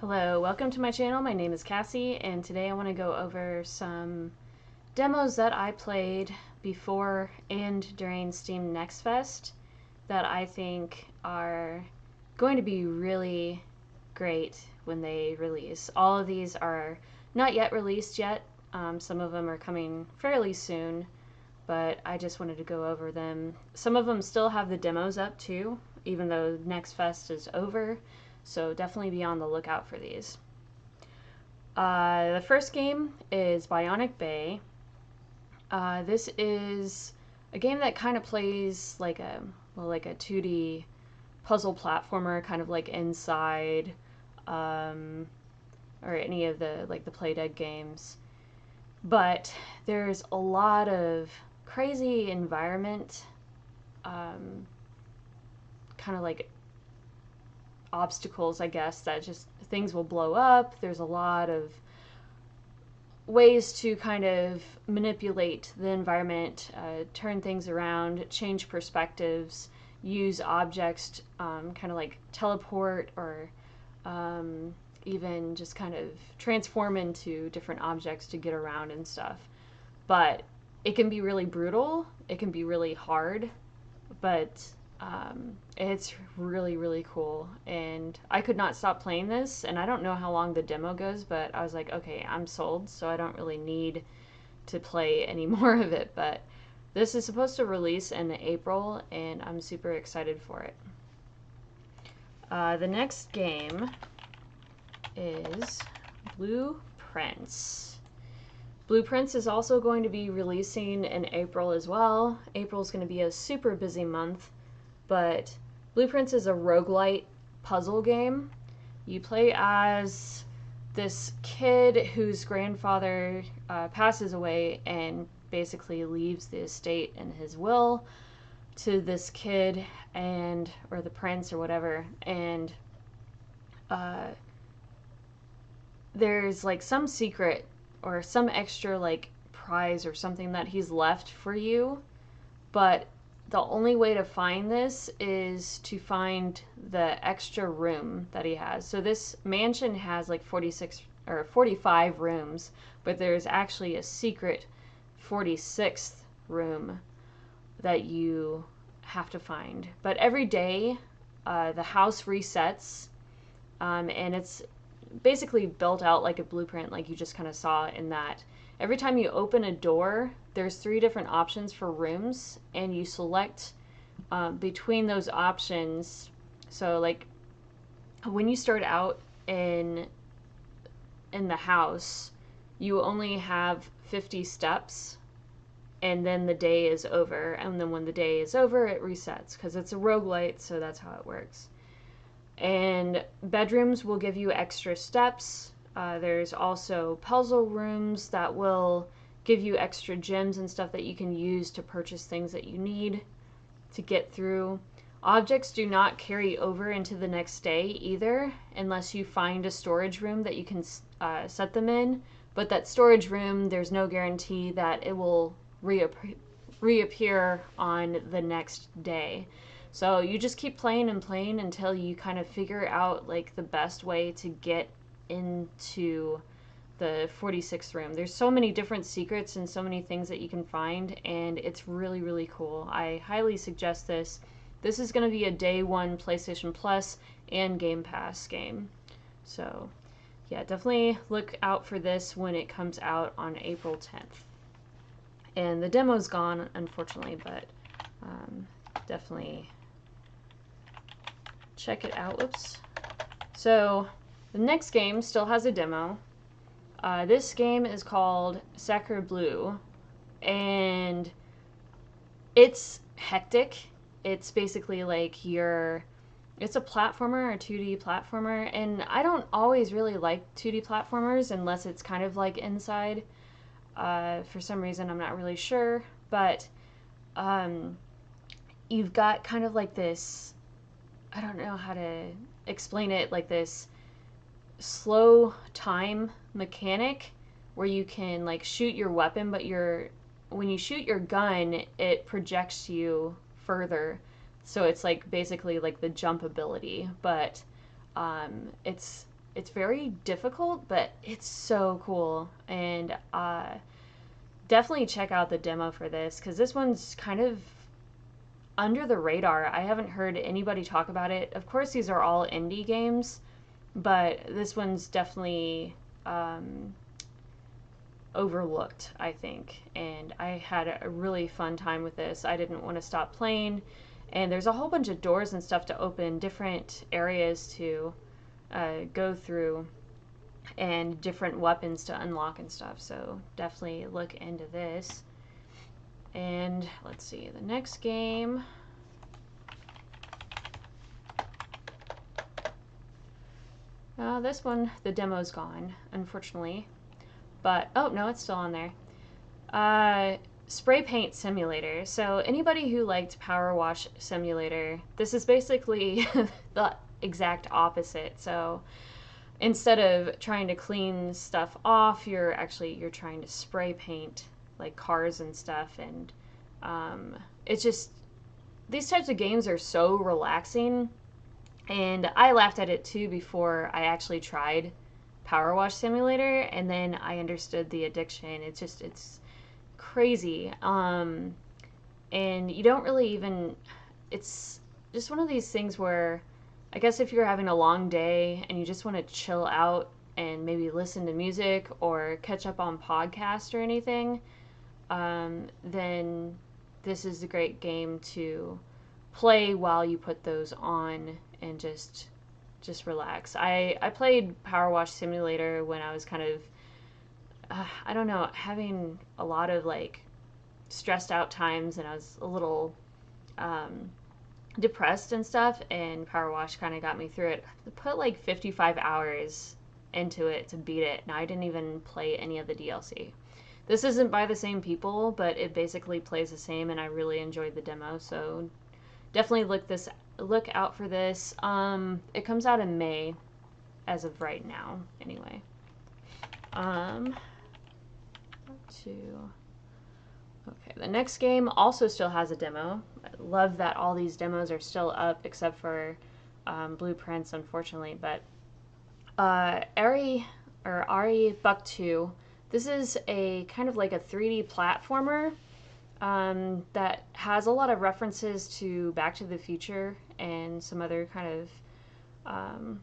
Hello, welcome to my channel. My name is Cassie, and today I want to go over some demos that I played before and during Steam Next Fest that I think are going to be really great when they release. All of these are not yet released yet. Some of them are coming fairly soon, but I just wanted to go over them. Some of them still have the demos up too, even though Next Fest is over. So definitely be on the lookout for these. The first game is Bionic Bay. This is a game that kind of plays like a 2D puzzle platformer, kind of like Inside, or any of the the Playdead games. But there's a lot of crazy environment, kind of like obstacles, I guess, that just things will blow up. There's a lot of ways to kind of manipulate the environment, turn things around, change perspectives, use objects, kind of like teleport or even just kind of transform into different objects to get around and stuff. But it can be really brutal, it can be really hard, but it's really, really cool. And I could not stop playing this, and I don't know how long the demo goes, but I was like, okay, I'm sold, so I don't really need to play any more of it. But this is supposed to release in April, and I'm super excited for it. The next game is Blueprints. Blueprints is also going to be releasing in April as well. April is going to be a super busy month, but Blueprints is a roguelite puzzle game. You play as this kid whose grandfather passes away and basically leaves the estate in his will to this kid or the prince or whatever, and there's like some secret or some extra like prize or something that he's left for you, but the only way to find this is to find the extra room that he has. So this mansion has like 46 or 45 rooms, but there's actually a secret 46th room that you have to find. But every day the house resets, and it's basically built out like a blueprint, like you just kind of saw in that. Every time you open a door, there's 3 different options for rooms, and you select between those options. So like when you start out in the house, you only have 50 steps, and then the day is over. And then when the day is over, it resets because it's a roguelite, so that's how it works. And bedrooms will give you extra steps. There's also puzzle rooms that will give you extra gems and stuff that you can use to purchase things that you need to get through. Objects do not carry over into the next day either, unless you find a storage room that you can set them in. But that storage room, there's no guarantee that it will reappear on the next day. So you just keep playing and playing until you kind of figure out like the best way to get into the 46th room. There's so many different secrets and so many things that you can find, and it's really, really cool. I highly suggest this. This is going to be a day one PlayStation Plus and Game Pass game. So yeah, definitely look out for this when it comes out on April 10th. And the demo's gone, unfortunately, but definitely check it out. Oops. So the next game still has a demo. This game is called Sacre Bleu, and it's hectic. It's basically like it's a platformer, a 2D platformer, and I don't always really like 2D platformers unless it's kind of like Inside. For some reason, I'm not really sure, but you've got kind of like this, I don't know how to explain it, like this slow time mechanic where you can like shoot your weapon, but when you shoot your gun, it projects you further. So it's like basically like the jump ability, but it's it's very difficult, but it's so cool. And definitely check out the demo for this, because this one's kind of under the radar. I haven't heard anybody talk about it. Of course, these are all indie games, but this one's definitely overlooked, I think. And I had a really fun time with this. I didn't want to stop playing. And there's a whole bunch of doors and stuff to open, different areas to go through, and different weapons to unlock and stuff. So definitely look into this. And let's see, the next game. This one, the demo's gone, unfortunately. But, oh, no, it's still on there. Spray Paint Simulator. So anybody who liked Power Wash Simulator, this is basically the exact opposite. So instead of trying to clean stuff off, you're trying to spray paint like cars and stuff. And it's just, these types of games are so relaxing. And I laughed at it too before I actually tried Power Wash Simulator, and then I understood the addiction. It's crazy. And you don't really even, it's just one of these things where I guess if you're having a long day and you just want to chill out and maybe listen to music or catch up on podcasts or anything, then this is a great game to play while you put those on and just relax. I played Power Wash Simulator when I was kind of, I don't know, having a lot of like stressed out times, and I was a little depressed and stuff, and Power Wash kind of got me through it. I put like 55 hours into it to beat it, and I didn't even play any of the DLC. This isn't by the same people, but it basically plays the same, and I really enjoyed the demo, so definitely look out for this. It comes out in May, as of right now, anyway. Okay, the next game also still has a demo. I love that all these demos are still up, except for Blueprints, unfortunately. But Ari Buck 2. This is a kind of like a 3D platformer that has a lot of references to Back to the Future and some other kind of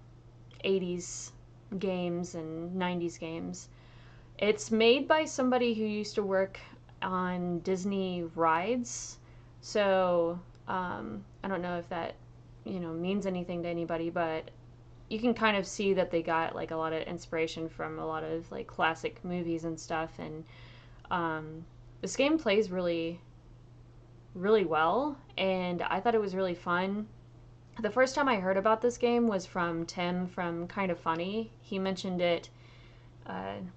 80s games and 90s games. It's made by somebody who used to work on Disney rides, so I don't know if that means anything to anybody, but you can kind of see that they got like a lot of inspiration from a lot of like classic movies and stuff. And this game plays really, really well, and I thought it was really fun. The first time I heard about this game was from Tim from Kind of Funny. He mentioned it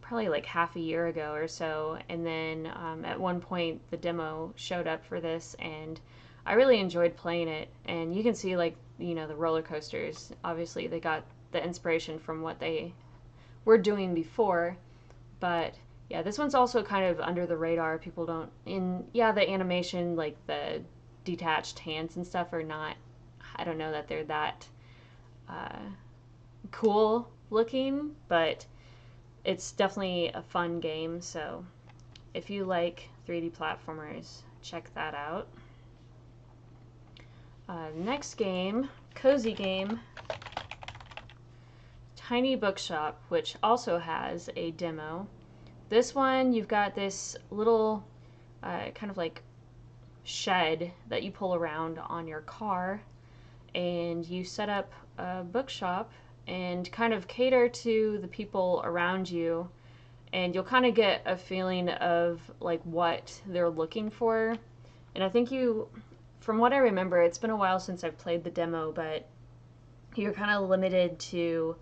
probably like half a year ago or so, and then at one point the demo showed up for this, and I really enjoyed playing it. And you can see like the roller coasters, obviously they got the inspiration from what they were doing before, but yeah, this one's also kind of under the radar. People don't, the animation, like the detached hands and stuff, are not, I don't know that they're that cool looking, but it's definitely a fun game. So if you like 3D platformers, check that out. Next game, cozy game, Tiny Bookshop, which also has a demo. This one, you've got this little kind of like shed that you pull around on your car, and you set up a bookshop and kind of cater to the people around you, and you'll kind of get a feeling of like what they're looking for. And I think from what I remember, it's been a while since I've played the demo, but you're kind of limited to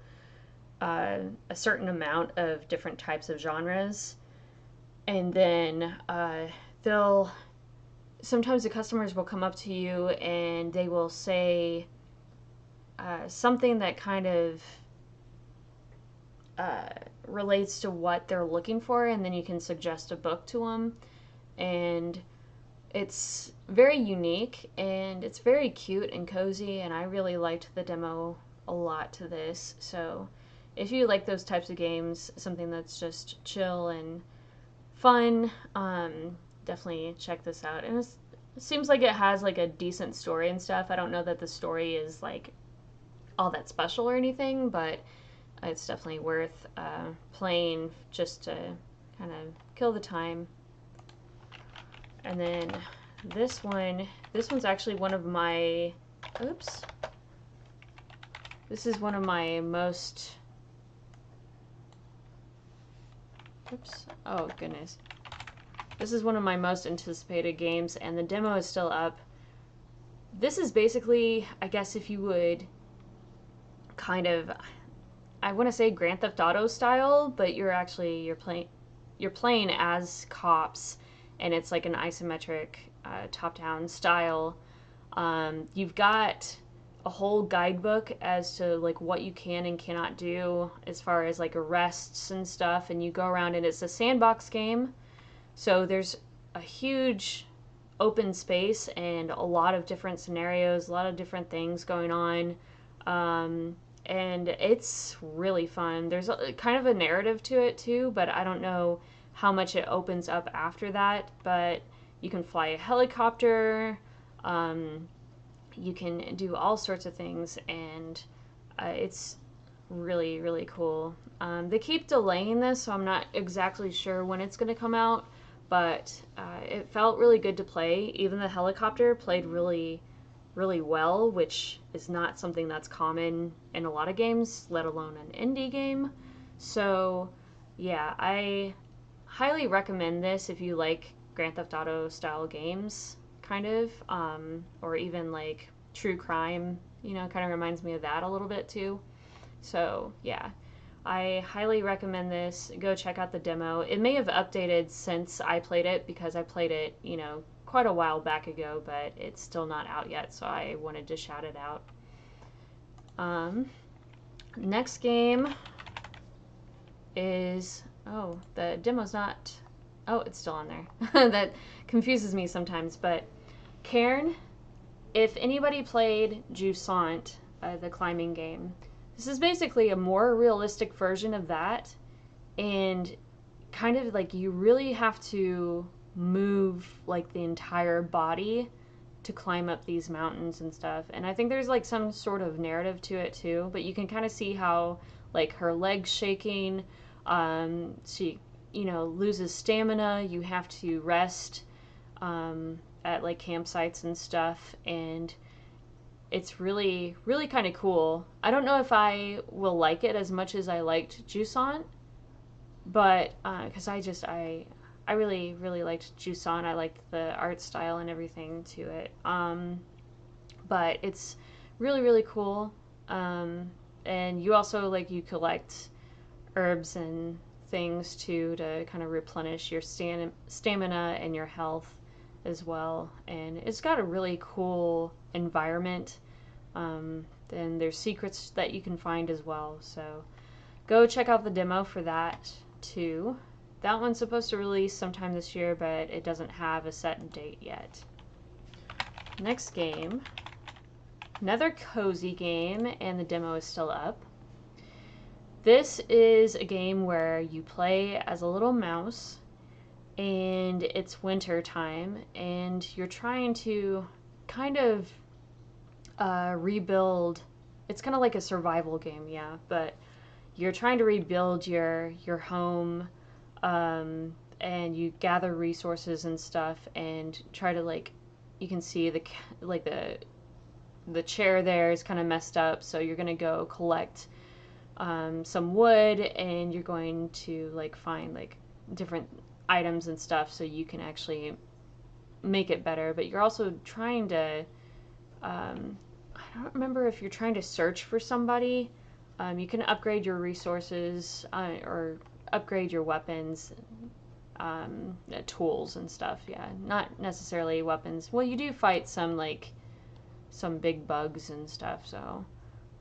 a certain amount of different types of genres. And then sometimes the customers will come up to you and they will say something that kind of relates to what they're looking for, and then you can suggest a book to them. And it's very unique, and it's very cute and cozy, and I really liked the demo a lot to this. So if you like those types of games, something that's just chill and fun, definitely check this out. And it seems like it has like a decent story and stuff. I don't know that the story is like all that special or anything, but it's definitely worth playing just to kind of kill the time. And then this one's actually one of my, oops, this is one of my most, oops, oh goodness. This is one of my most anticipated games, and the demo is still up. This is basically, I guess if you would kind of, I want to say Grand Theft Auto style, but you're playing as cops, and it's like an isometric top-down style. You've got a whole guidebook as to like what you can and cannot do as far as like arrests and stuff, and you go around, and it's a sandbox game, so there's a huge open space and a lot of different scenarios, a lot of different things going on, and it's really fun. There's kind of a narrative to it too, but I don't know how much it opens up after that. But you can fly a helicopter, you can do all sorts of things, and it's really, really cool. They keep delaying this, so I'm not exactly sure when it's going to come out, but it felt really good to play. Even the helicopter played really, really well, which is not something that's common in a lot of games, let alone an indie game. So yeah, I highly recommend this if you like Grand Theft Auto style games, kind of, or even like true crime, kind of reminds me of that a little bit too. So yeah, I highly recommend this. Go check out the demo. It may have updated since I played it, because I played it, quite a while back ago, but it's still not out yet, so I wanted to shout it out. Next game is, oh, the demo's not, oh, it's still on there. That confuses me sometimes, but Cairn, if anybody played Jusant, the climbing game, this is basically a more realistic version of that, and kind of like you really have to move like the entire body to climb up these mountains and stuff. And I think there's like some sort of narrative to it too, but you can kind of see how like her legs shaking, she loses stamina, you have to rest at like campsites and stuff, and it's really, really kind of cool. I don't know if I will like it as much as I liked Jusant, but because I really, really liked Jusant. I liked the art style and everything to it. But it's really, really cool. And you also, like, you collect herbs and things, too, to kind of replenish your stamina and your health as well. And it's got a really cool environment. And there's secrets that you can find as well. So go check out the demo for that, too. That one's supposed to release sometime this year, but it doesn't have a set date yet. Next game, another cozy game, and the demo is still up. This is a game where you play as a little mouse, and it's winter time, and you're trying to kind of rebuild. It's kind of like a survival game, yeah, but you're trying to rebuild your home. And you gather resources and stuff, and try to, like, you can see the chair there is kind of messed up, so you're gonna go collect some wood, and you're going to like find like different items and stuff so you can actually make it better. But you're also trying to I don't remember if you're trying to search for somebody. You can upgrade your resources or upgrade your weapons, tools and stuff. Yeah, not necessarily weapons. Well, you do fight some big bugs and stuff. So,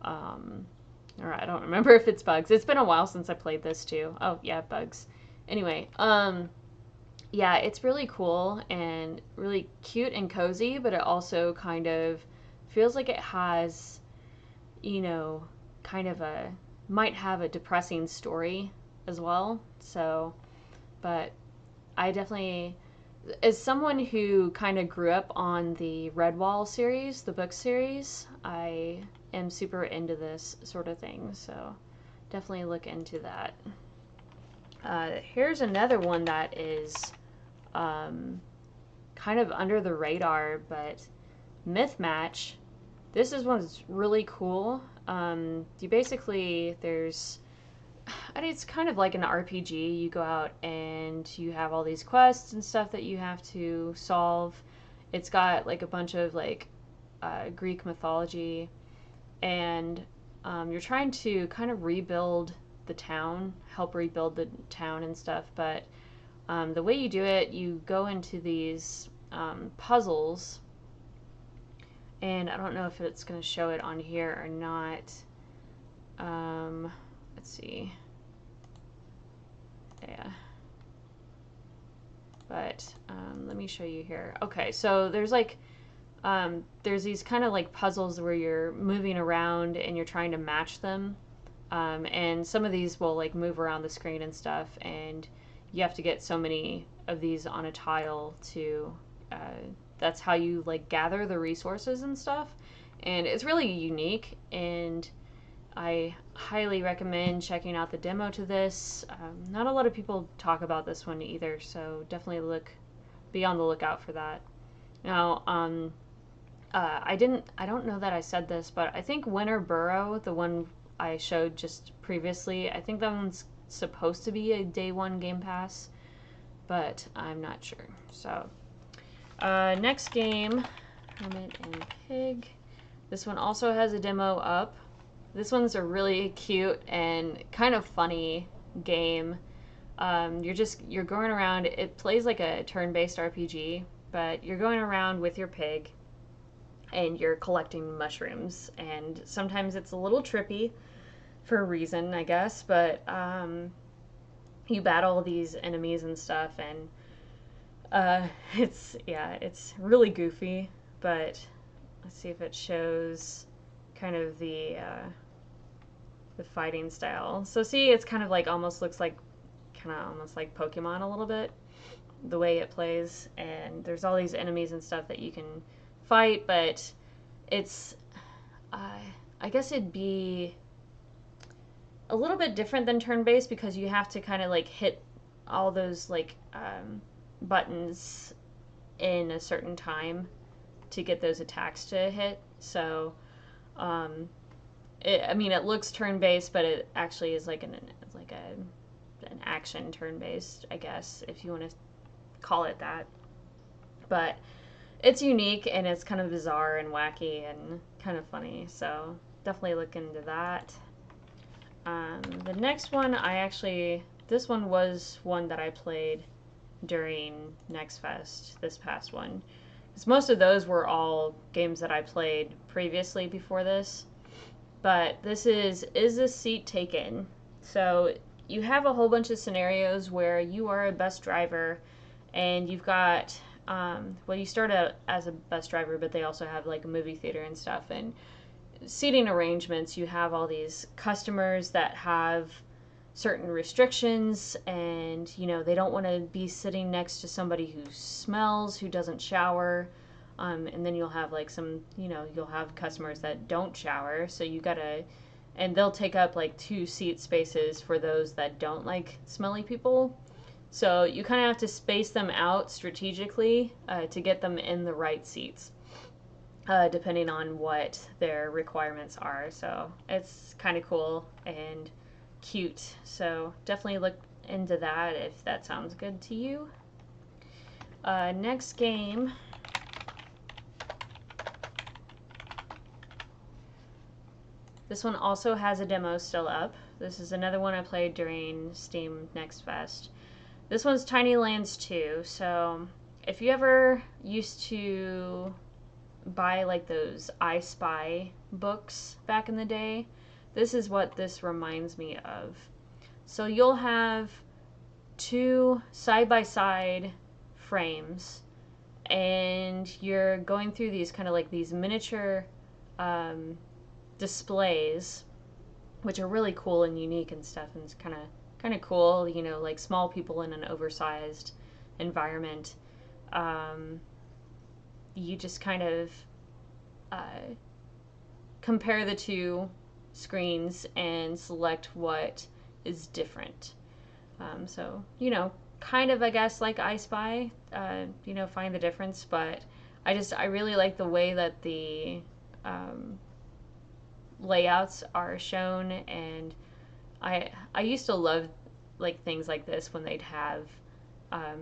or I don't remember if it's bugs. It's been a while since I played this too. Oh yeah, bugs. Anyway, yeah, it's really cool and really cute and cozy, but it also kind of feels like it has, kind of a might have a depressing story as well. So, but I definitely, as someone who kind of grew up on the Redwall series, the book series, I am super into this sort of thing. So, definitely look into that. Here's another one that is um, kind of under the radar, but Myth Match. This is one's really cool. You basically, it's kind of like an RPG. You go out and you have all these quests and stuff that you have to solve. It's got like a bunch of like Greek mythology, and you're trying to kind of rebuild the town, help rebuild the town and stuff. But the way you do it, you go into these puzzles, and I don't know if it's going to show it on here or not. Let's see. Yeah. But let me show you here. Okay, so there's like there's these kind of like puzzles where you're moving around and you're trying to match them. And some of these will like move around the screen and stuff, and you have to get so many of these on a tile to that's how you like gather the resources and stuff. And it's really unique, and I highly recommend checking out the demo to this. Not a lot of people talk about this one either, so definitely be on the lookout for that. Now, I don't know that I said this, but I think Winter Burrow, the one I showed just previously, I think that one's supposed to be a day one Game Pass, but I'm not sure. So, next game, Hermit and Pig. This one also has a demo up. This one's a really cute and kind of funny game. You're going around. It plays like a turn-based RPG, but you're going around with your pig, and you're collecting mushrooms. And sometimes it's a little trippy for a reason, I guess. But you battle these enemies and stuff, and it's really goofy. But let's see if it shows kind of the fighting style. So see, it's kind of like almost like Pokemon a little bit, the way it plays. And there's all these enemies and stuff that you can fight, but it's I guess it'd be a little bit different than turn-based, because you have to kind of like hit all those like buttons in a certain time to get those attacks to hit. So it looks turn-based, but it actually is like an action turn-based, I guess, if you want to call it that. But it's unique, and it's kind of bizarre and wacky and kind of funny, so definitely look into that. The next one, this one was one that I played during Next Fest, this past one. Because most of those were all games that I played previously before this. But this is this seat taken? So you have a whole bunch of scenarios where you are a bus driver, and you've got you start out as a bus driver, but they also have like a movie theater and stuff, and seating arrangements. You have all these customers that have certain restrictions, and they don't want to be sitting next to somebody who smells, who doesn't shower. And then you'll have like you'll have customers that don't shower, so and they'll take up like 2 seat spaces for those that don't like smelly people. So you kind of have to space them out strategically to get them in the right seats, depending on what their requirements are. So it's kind of cool and cute. So definitely look into that if that sounds good to you. Next game. This one also has a demo still up. This is another one I played during Steam Next Fest. This one's Tiny Lands 2. So if you ever used to buy like those I Spy books back in the day, this is what this reminds me of. So you'll have 2 side-by-side frames, and you're going through these kind of like these miniature displays, which are really cool and unique and stuff, and it's kind of cool, you know, like small people in an oversized environment. Um, you just kind of uh, compare the two screens and select what is different. So, you know, kind of, I guess, like I Spy, you know, find the difference, but I really like the way that the um, layouts are shown, and I used to love like things like this when they'd have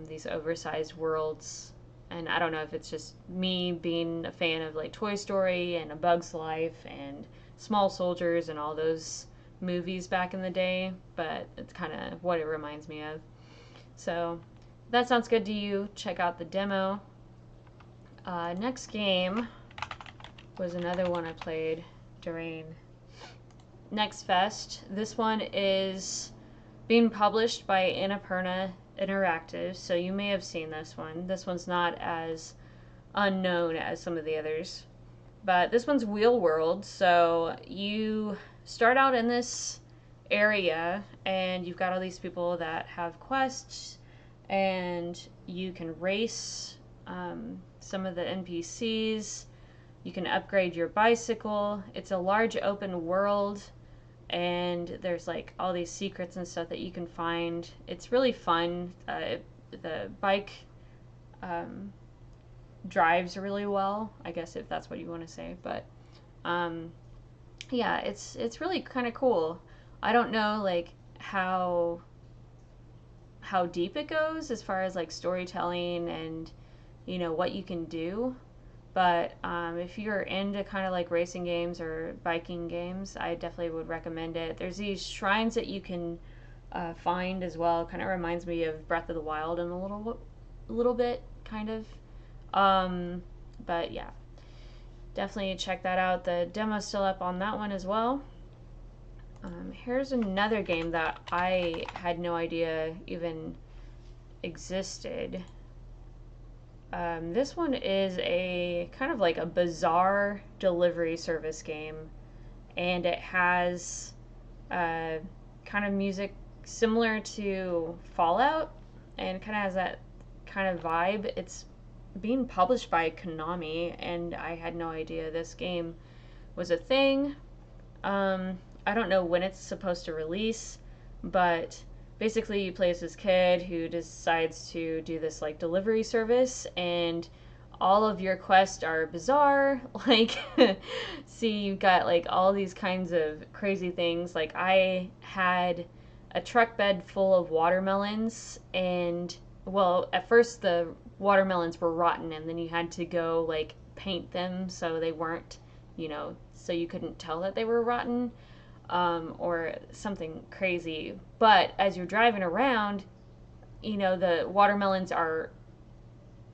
these oversized worlds. And I don't know if it's just me being a fan of like Toy Story and A Bug's Life and Small Soldiers and all those movies back in the day, but it's kind of what it reminds me of. So if that sounds good to you, check out the demo. Next game was another one I played during Next Fest. This one is being published by Annapurna Interactive, so you may have seen this one. This one's not as unknown as some of the others. But this one's Wheel World, so you start out in this area and you've got all these people that have quests, and you can race some of the NPCs. You can upgrade your bicycle. It's a large open world, and there's like all these secrets and stuff that you can find. It's really fun. The bike um, drives really well, I guess, if that's what you want to say. But um, yeah, it's really kind of cool. I don't know like how deep it goes as far as like storytelling and you know what you can do. But if you're into kind of like racing games or biking games, I definitely would recommend it. There's these shrines that you can find as well. Kind of reminds me of Breath of the Wild in a little bit, kind of. Um, but yeah, definitely check that out. The demo's still up on that one as well. Here's another game that I had no idea even existed. This one is a kind of like a bizarre delivery service game, and it has kind of music similar to Fallout, and kind of has that kind of vibe. It's being published by Konami, and I had no idea this game was a thing. I don't know when it's supposed to release, but basically you play as this kid who decides to do this like delivery service, and all of your quests are bizarre. Like, see, you've got like all these kinds of crazy things. Like, I had a truck bed full of watermelons, and well, at first the watermelons were rotten, and then you had to go like paint them so they weren't, you know, so you couldn't tell that they were rotten, or something crazy. But as you're driving around, you know, the watermelons are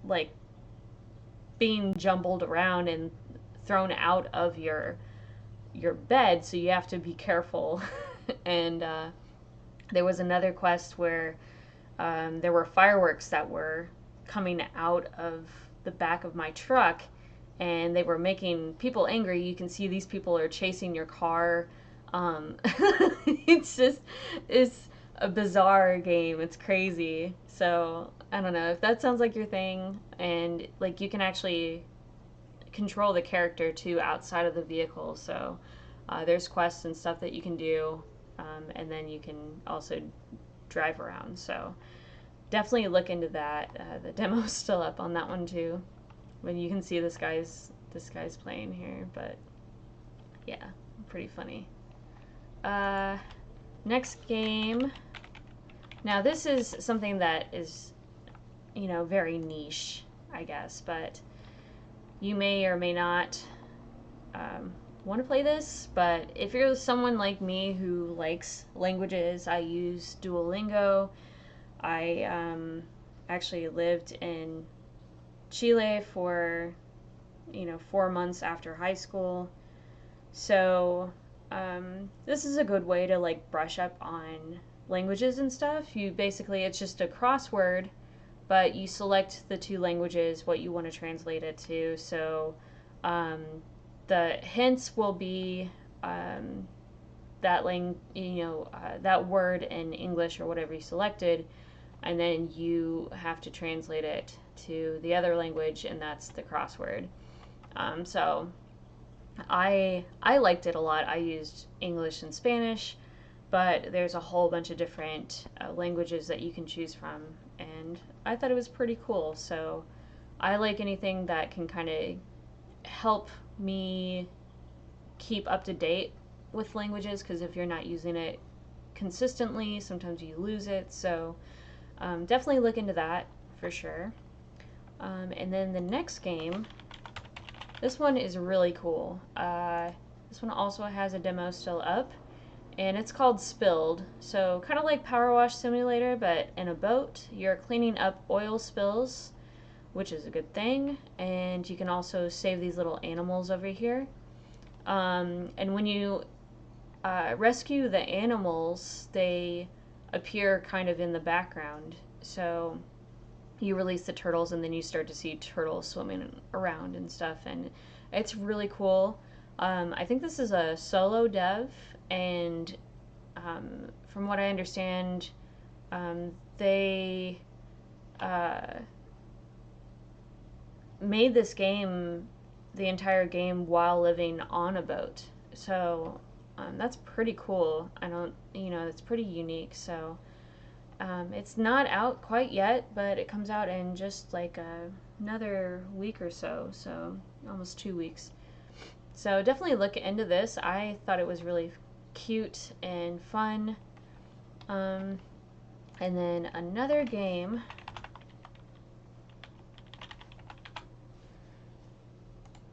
like being jumbled around and thrown out of your bed, so you have to be careful. And there was another quest where there were fireworks that were coming out of the back of my truck, and they were making people angry. You can see these people are chasing your car. It's a bizarre game. It's crazy. So I don't know if that sounds like your thing, and like you can actually control the character too outside of the vehicle. So there's quests and stuff that you can do, and then you can also drive around. So definitely look into that. The demo's still up on that one too. When you can see this guy's playing here, but yeah, pretty funny. Next game. Now this is something that is, you know, very niche, I guess, but you may or may not want to play this. But if you're someone like me who likes languages, I use Duolingo. I actually lived in Chile for, you know, 4 months after high school. So this is a good way to like brush up on languages and stuff. You basically, it's just a crossword, but you select the two languages, what you want to translate it to. So the hints will be the that word in English or whatever you selected, and then you have to translate it to the other language, and that's the crossword. So I liked it a lot. I used English and Spanish, but there's a whole bunch of different languages that you can choose from, and I thought it was pretty cool. So I like anything that can kind of help me keep up to date with languages, because if you're not using it consistently, sometimes you lose it. So definitely look into that for sure. And then the next game, this one is really cool. This one also has a demo still up, and it's called Spilled. So kind of like Power Wash Simulator, but in a boat. You're cleaning up oil spills, which is a good thing, and you can also save these little animals over here. And when you rescue the animals, they appear kind of in the background. So you release the turtles, and then you start to see turtles swimming around and stuff, and it's really cool. I think this is a solo dev, and from what I understand, they made this game, the entire game, while living on a boat. So that's pretty cool. It's pretty unique. So it's not out quite yet, but it comes out in just like another week or so, so almost 2 weeks. So definitely look into this. I thought it was really cute and fun. And then another game.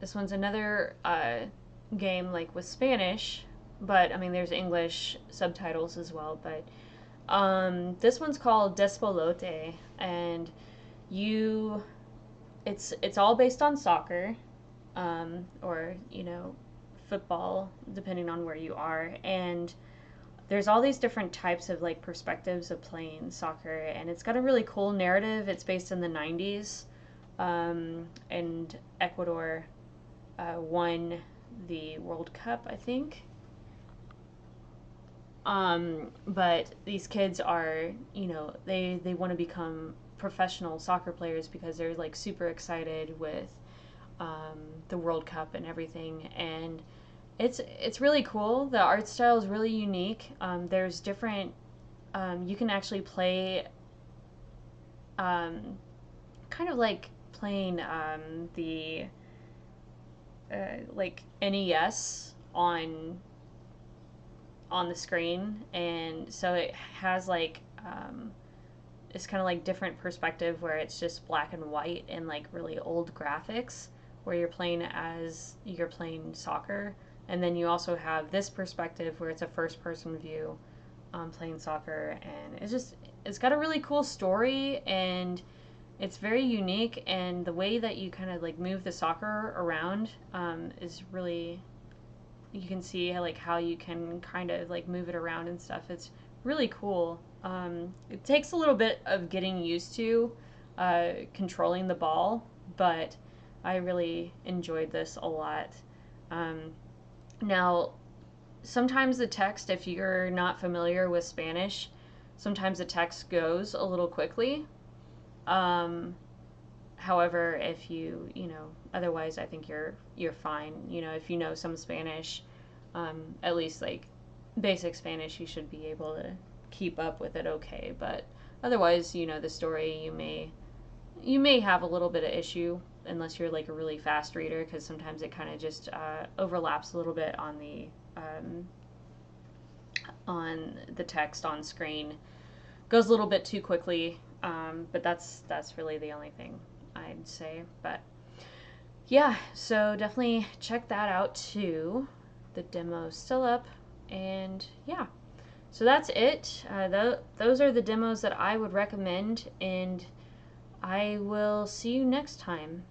This one's another game like with Spanish, but I mean there's English subtitles as well, but this one's called Despolote, and it's all based on soccer, or football, depending on where you are, and there's all these different types of like perspectives of playing soccer, and it's got a really cool narrative. It's based in the 90s, and Ecuador won the World Cup, I think. But these kids are, they want to become professional soccer players because they're like super excited with the World Cup and everything, and it's really cool. The art style is really unique. There's different. You can actually play, kind of like playing the like NES on the screen, and so it has like it's kind of like different perspective where it's just black and white and like really old graphics where you're playing soccer, and then you also have this perspective where it's a first person view playing soccer, and it's got a really cool story, and it's very unique, and the way that you kind of like move the soccer around is really, you can see how you can kind of like move it around and stuff. It's really cool. It takes a little bit of getting used to controlling the ball, but I really enjoyed this a lot. Now, sometimes the text, if you're not familiar with Spanish, sometimes the text goes a little quickly. However, if otherwise, I think you're fine. If you know some Spanish, at least like basic Spanish, you should be able to keep up with it okay. But otherwise, the story, you may have a little bit of issue unless you're like a really fast reader, because sometimes it kind of just overlaps a little bit on the text on screen, goes a little bit too quickly. But that's really the only thing I'd say. But yeah, so definitely check that out too. The demo's still up, and yeah. So that's it. Those are the demos that I would recommend, and I will see you next time.